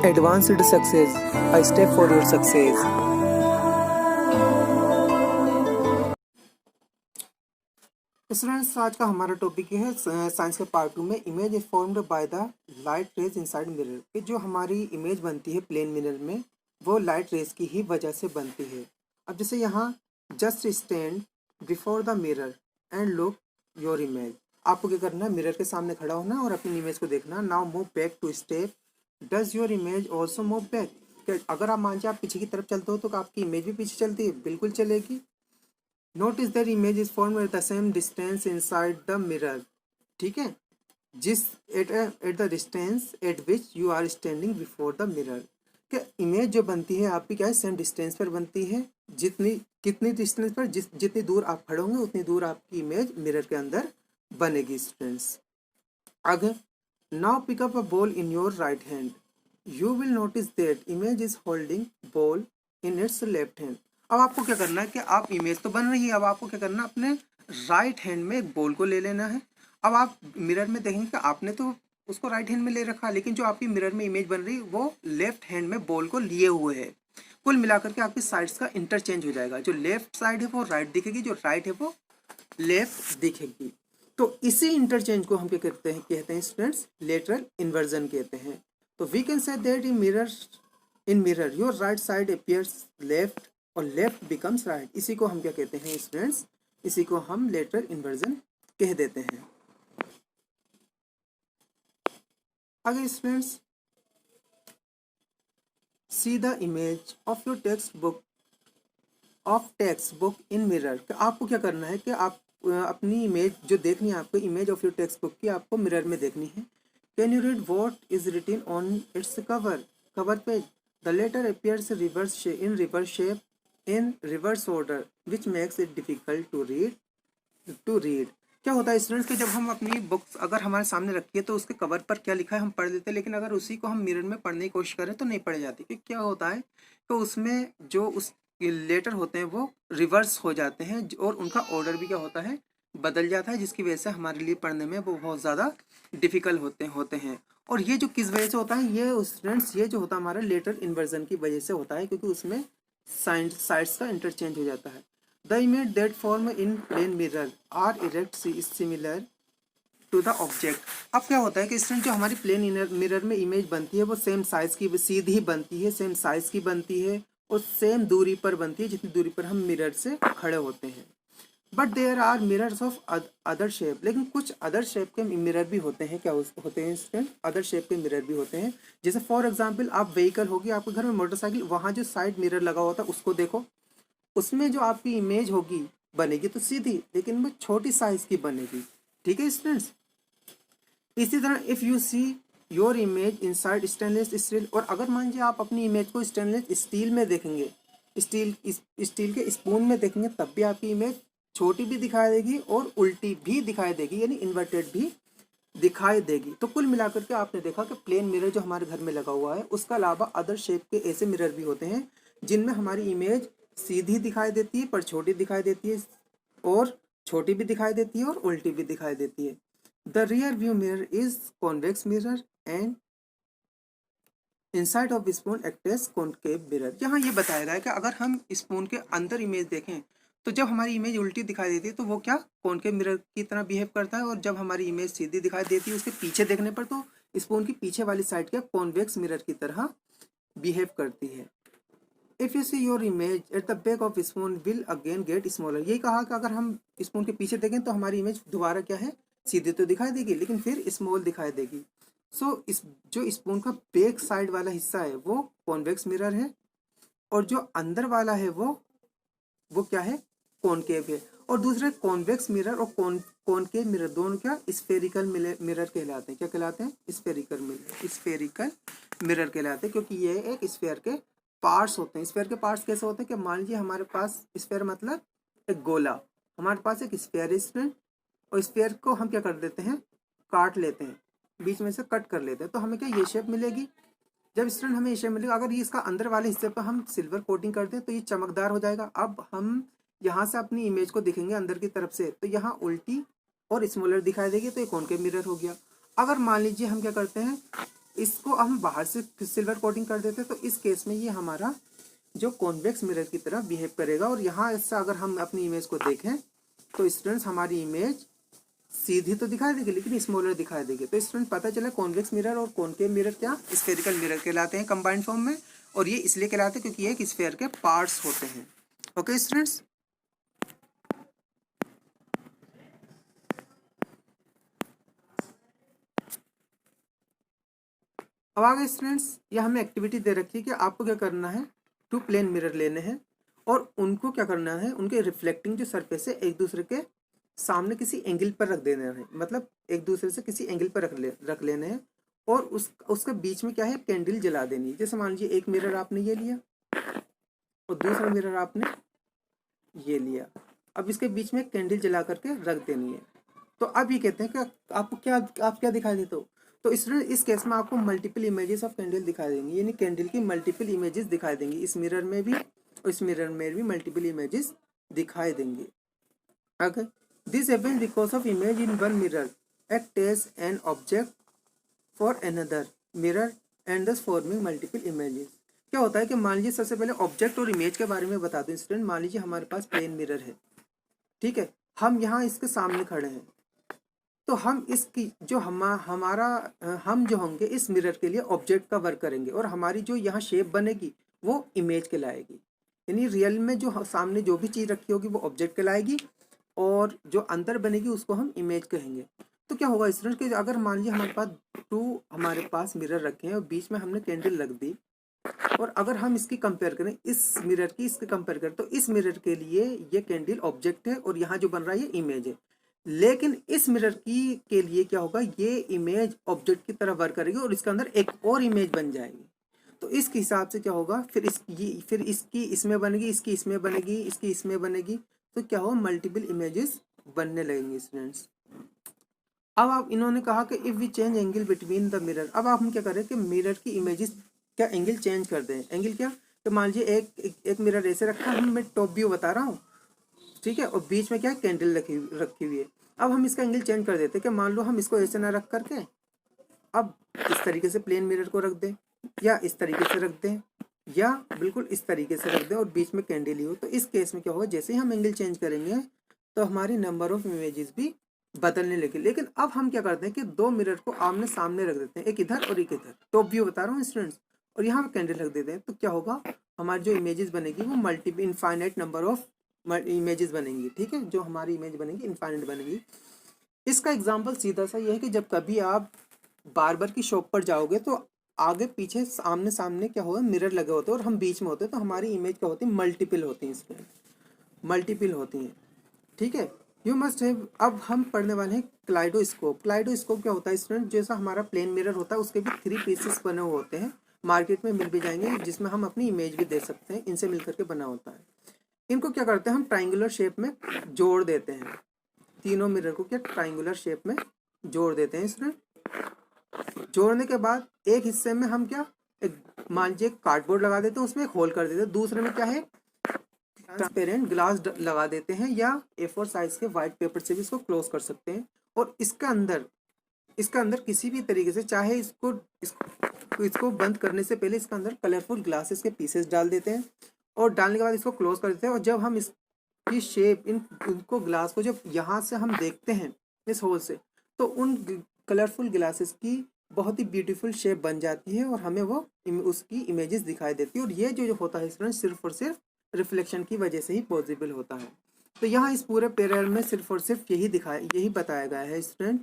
Advanced Success, a step for your success. Students, आज का हमारा टॉपिक है साइंस के पार्ट 2 में image is formed by the light rays inside mirror. कि जो हमारी इमेज बनती है प्लेन मिरर में वो लाइट रेज की ही वजह से बनती है। अब जैसे यहाँ just stand before the mirror and look your image. आपको क्या करना है, मिरर के सामने खड़ा होना और अपनी इमेज को देखना। Now move back two step, does your image also move back. अगर आप मान आप पीछे की तरफ चलते हो तो आपकी इमेज भी पीछे चलती है, बिल्कुल चलेगी। Notice that image is form at the same distance inside the mirror. ठीक है, जिस at the distance at which you are standing before the mirror. क्या इमेज जो बनती है आपकी क्या है, सेम डिस्टेंस पर बनती है। कितनी डिस्टेंस पर, जितनी दूर आप खड़े होंगे उतनी दूर आपकी इमेज मिरर के अंदर बनेगी। स्टूडेंट्स, अगर now pick up a ball in your right hand, you will notice that image is holding ball in its left hand. अब आपको क्या करना है कि आप इमेज तो बन रही है, अब आपको क्या करना है, अपने राइट हैंड में एक बॉल को ले लेना है। अब आप मिरर में देखेंगे कि आपने तो उसको राइट हैंड में ले रखा, लेकिन जो आपकी मिरर में इमेज बन रही है वो लेफ्ट हैंड में बॉल को लिए हुए है। कुल मिलाकर के आपकी साइड्स का इंटरचेंज हो जाएगा। जो लेफ्ट साइड है वो राइट दिखेगी, जो राइट है वो लेफ्ट दिखेगी। तो इसी इंटरचेंज को हम क्या कहते हैं स्टूडेंट्स, लेटरल इन्वर्जन कहते हैं। तो we can say that in mirror your right side appears left और लेफ्ट बिकम्स राइट। इसी को हम क्या कहते हैं स्टूडेंट्स, इसी को हम लेटरल इन्वर्जन कह देते हैं। अगर students see the image of your text book in mirror. आपको क्या करना है कि आप अपनी इमेज जो देखनी है, आपको image of your text book की आपको मिरर में देखनी है। Can you read what is written on its cover page. The letter appears in reverse order which makes it difficult to read. क्या होता है स्टूडेंट्स कि जब हम अपनी बुक्स अगर हमारे सामने रखी है तो उसके कवर पर क्या लिखा है हम पढ़ लेते हैं, लेकिन अगर उसी को हम मिरर में पढ़ने की कोशिश करें तो नहीं पढ़ जाती। क्योंकि क्या होता है तो उसमें जो उस लेटर होते हैं वो रिवर्स हो जाते हैं और उनका ऑर्डर भी क्या होता है, बदल जाता है, जिसकी वजह से हमारे लिए पढ़ने में वो बहुत ज़्यादा डिफिकल्ट होते हैं। और ये जो किस वजह से होता है, ये स्टूडेंट्स ये जो होता है हमारा लेटर इन्वर्जन की वजह से होता है, क्योंकि उसमें साइड्स का इंटरचेंज हो जाता है। The image that form in plane mirror are erect similar to the object. अब क्या होता है कि स्टूडेंट जो हमारी प्लेन मिरर में इमेज बनती है वो सेम साइज की सीधी बनती है, सेम साइज की बनती है और सेम दूरी पर बनती है जितनी दूरी पर हम मिरर से खड़े होते हैं। But there are mirrors of other shape. लेकिन कुछ अदर शेप के मिरर भी होते हैं। क्या होते हैं स्टूडेंट, अदर शेप के मिरर भी होते हैं। जैसे फॉर एग्जांपल आप व्हीकल होगी, आपके घर में मोटरसाइकिल, वहाँ जो साइड मिरर लगा होता है उसको देखो, उसमें जो आपकी इमेज होगी बनेगी तो सीधी, लेकिन वो छोटी साइज की बनेगी। ठीक है स्टूडेंट्स, इसी तरह if you see your image inside stainless steel, और अगर मान लीजिए आप अपनी इमेज को स्टेनलेस स्टील में देखेंगे, स्टील के स्पून में देखेंगे, तब भी आपकी इमेज छोटी भी दिखाई देगी और उल्टी भी दिखाई देगी, यानी इन्वर्टेड भी दिखाई देगी। तो कुल मिलाकर के आपने देखा कि प्लेन मिरर जो हमारे घर में लगा हुआ है, उसके अलावा अदर शेप के ऐसे मिरर भी होते हैं जिनमें हमारी इमेज सीधी दिखाई देती है पर छोटी दिखाई देती है, और छोटी भी दिखाई देती है और उल्टी भी दिखाई देती है। The rear view mirror is convex mirror and inside of spoon act as concave mirror. यहाँ ये बताया गया है कि अगर हम स्पून के अंदर इमेज देखें तो जब हमारी इमेज उल्टी दिखाई देती है तो वो क्या कॉनकेव मिरर की तरह बिहेव करता है, और जब हमारी इमेज सीधी दिखाई देती है उसके पीछे देखने पर तो स्पून की पीछे वाली साइड क्या कॉन्वेक्स मिरर की तरह बिहेव करती है। If you see your image at the back of spoon will again get smaller. यही कहा कि अगर हम स्पून के पीछे देखें तो हमारी इमेज दोबारा क्या है, सीधी तो दिखाई देगी लेकिन फिर स्मॉल दिखाई देगी। सो इस जो स्पून का बैक साइड वाला हिस्सा है वो कॉन्वेक्स मिरर है, और जो अंदर वाला है वो क्या है, कॉनकेव है। और दूसरे कॉन्वेक्स मिरर और कॉनकेव मिरर दोनों क्या स्फेरिकल मिरर कहलाते हैं। क्या कहलाते हैं, स्फेरिकल मिरर कहलाते हैं, क्योंकि ये एक स्फेयर के पार्ट्स होते हैं। स्फेयर के पार्ट्स कैसे होते हैं कि मान लीजिए हमारे पास स्फेयर मतलब एक गोला, हमारे पास एक स्फेयर है स्टूडेंट, और स्फेयर को हम क्या कर देते हैं, काट लेते हैं, बीच में से कट कर लेते हैं, तो हमें क्या ये शेप मिलेगी। जब स्टूडेंट हमें ये शेप मिलेगा, अगर ये इसका अंदर वाले हिस्से पर हम सिल्वर कोटिंग करते हैं तो ये चमकदार हो जाएगा। अब हम यहाँ से अपनी इमेज को दिखेंगे अंदर की तरफ से तो यहाँ उल्टी और स्मॉलर दिखाई देगी, तो ये कॉनकेव मिरर हो गया। अगर मान लीजिए हम क्या करते हैं, इसको हम बाहर से सिल्वर कोटिंग कर देते तो इस केस में ये हमारा जो कॉन्वेक्स मिरर की तरह बिहेव करेगा। और यहाँ ऐसा अगर हम अपनी इमेज को देखें तो स्टूडेंट्स हमारी इमेज सीधी तो दिखाई देगी लेकिन स्मॉलर दिखाई देगी। तो स्टूडेंट पता चला कॉन्वेक्स मिरर और कॉनकेव मिरर क्या स्फेरिकल मिरर कहलाते हैं कंबाइंड फॉर्म में, और ये इसलिए कहलाते हैं क्योंकि ये एक स्फेयर के पार्ट्स होते हैं। ओके स्टूडेंट्स, अब आगे स्टूडेंट्स ये हमें एक्टिविटी दे रखी है कि आपको क्या करना है, 2 प्लेन मिरर लेने हैं और उनको क्या करना है, उनके रिफ्लेक्टिंग जो सरफेस है एक दूसरे के सामने किसी एंगल पर रख देने हैं, मतलब एक दूसरे से किसी एंगल पर रख लेने हैं और उसके बीच में क्या है, कैंडल जला देनी है। जैसे मान लीजिए एक मिरर आपने ये लिया और दूसरा मिरर आपने ये लिया, अब इसके बीच में कैंडल जला करके रख देनी है। तो अब ये कहते हैं कि आपको क्या दिखाई देते हो, तो इस केस में आपको मल्टीपल इमेजेस ऑफ कैंडल दिखाई देंगी, यानी कैंडल की मल्टीपल इमेजेस दिखाई देंगी। इस मिरर में भी और इस मिरर में भी मल्टीपल इमेजेस दिखाई देंगे। अगर this happens because of image in one mirror act as an object for another mirror and thus forming multiple images. क्या होता है कि मान लीजिए सबसे पहले ऑब्जेक्ट और इमेज के बारे में बता दूं स्टूडेंट। मान लीजिए हमारे पास प्लेन मिरर है, ठीक है, हम यहाँ इसके सामने खड़े हैं, तो हम इसकी जो हम जो होंगे इस मिरर के लिए ऑब्जेक्ट का वर्क करेंगे और हमारी जो यहाँ शेप बनेगी वो इमेज कहलाएगी। यानी रियल में जो सामने जो भी चीज़ रखी होगी वो ऑब्जेक्ट कहलाएगी और जो अंदर बनेगी उसको हम इमेज कहेंगे। तो क्या होगा स्टूडेंट कि अगर मान लीजिए हमारे पास मिरर रखे हैं और बीच में हमने कैंडल रख दी और अगर हम इसकी कंपेयर करें, इस मिरर की इसके कंपेयर करें, तो इस मिरर के लिए ये कैंडल ऑब्जेक्ट है और यहाँ जो बन रहा है ये इमेज है। लेकिन इस मिरर की के लिए क्या होगा, ये इमेज ऑब्जेक्ट की तरह वर्क करेगी और इसके अंदर एक और इमेज बन जाएगी। तो इसके हिसाब से क्या होगा, फिर इसकी इसमें बनेगी, इसकी इसमें बनेगी, इसकी इसमें बनेगी, तो क्या होगा, मल्टीपल इमेजेस बनने लगेंगे स्टूडेंट्स। अब आप इन्होंने कहा कि if we change angle between the mirror, अब आप हम क्या करें कि मिरर की इमेजेस क्या एंगल चेंज कर दें। एंगल क्या, तो मान लीजिए एक मिरर ऐसे रखा है, मैं टॉप व्यू बता रहा हूँ, ठीक है, और बीच में क्या है, कैंडल रखी हुई है। अब हम इसका एंगल चेंज कर देते हैं कि मान लो हम इसको ऐसे ना रख करके अब इस तरीके से प्लेन मिरर को रख दें, या इस तरीके से रख दें, या बिल्कुल इस तरीके से रख दें और बीच में कैंडल ही हो। तो इस केस में क्या होगा, जैसे ही हम एंगल चेंज करेंगे तो हमारी नंबर ऑफ इमेजेस भी बदलने लगे। लेकिन अब हम क्या करते हैं कि 2 मिरर को आमने सामने रख देते हैं, एक इधर और एक इधर, टॉप व्यू बता रहा हूँ स्टूडेंट्स, और यहाँ पे कैंडल रख देते हैं। तो क्या होगा, हमारी जो इमेजेस बनेगी वो इनफाइनाइट नंबर ऑफ इमेजेस बनेंगी, ठीक है, जो हमारी इमेज बनेगी इनफाइनाइट बनेगी। इसका एग्जाम्पल सीधा सा ये है कि जब कभी आप बार्बर की शॉप पर जाओगे तो आगे पीछे आमने सामने क्या होगा, मिरर लगे होते हैं और हम बीच में होते हैं, तो हमारी इमेज क्या होती है, मल्टीपल होती है, इसमें मल्टीपल होती हैं, ठीक है। यू मस्ट हैव, अब हम पढ़ने वाले हैं क्लाइडोस्कोप। क्लाइडोस्कोप क्या होता है स्टूडेंट, जैसा हमारा प्लेन मिरर होता है उसके भी 3 पीसेस बने हुए होते हैं, मार्केट में मिल भी जाएंगे, जिसमें हम अपनी इमेज भी दे सकते हैं, इनसे मिलकर के बना होता है। इनको क्या करते हैं, हम ट्राइंगुलर शेप में जोड़ देते हैं, तीनों मिरर को क्या ट्राइंगुलर शेप में जोड़ देते हैं। इसमें जोड़ने के बाद एक हिस्से में हम क्या, एक मान लीजिए कार्डबोर्ड लगा देते हैं, उसमें एक होल कर देते हैं, दूसरे में क्या है, ट्रांसपेरेंट ग्लास लगा देते हैं, या A4 साइज के व्हाइट पेपर से भी इसको क्लोज कर सकते हैं। और इसका अंदर किसी भी तरीके से, चाहे इसको बंद करने से पहले इसके अंदर कलरफुल ग्लासेस के पीसेस डाल देते हैं और डालने के बाद इसको क्लोज कर देते हैं। और जब हम इसकी शेप इनको ग्लास को जब यहाँ से हम देखते हैं इस होल से, तो उन कलरफुल ग्लासेस की बहुत ही ब्यूटीफुल शेप बन जाती है और हमें वो उसकी इमेजेस दिखाई देती है। और ये जो होता है स्टूडेंट सिर्फ और सिर्फ रिफ्लेक्शन की वजह से ही पॉसिबल होता है। तो यहाँ इस पूरे पेरेग्राफ में सिर्फ और सिर्फ यही बताया गया है स्टूडेंट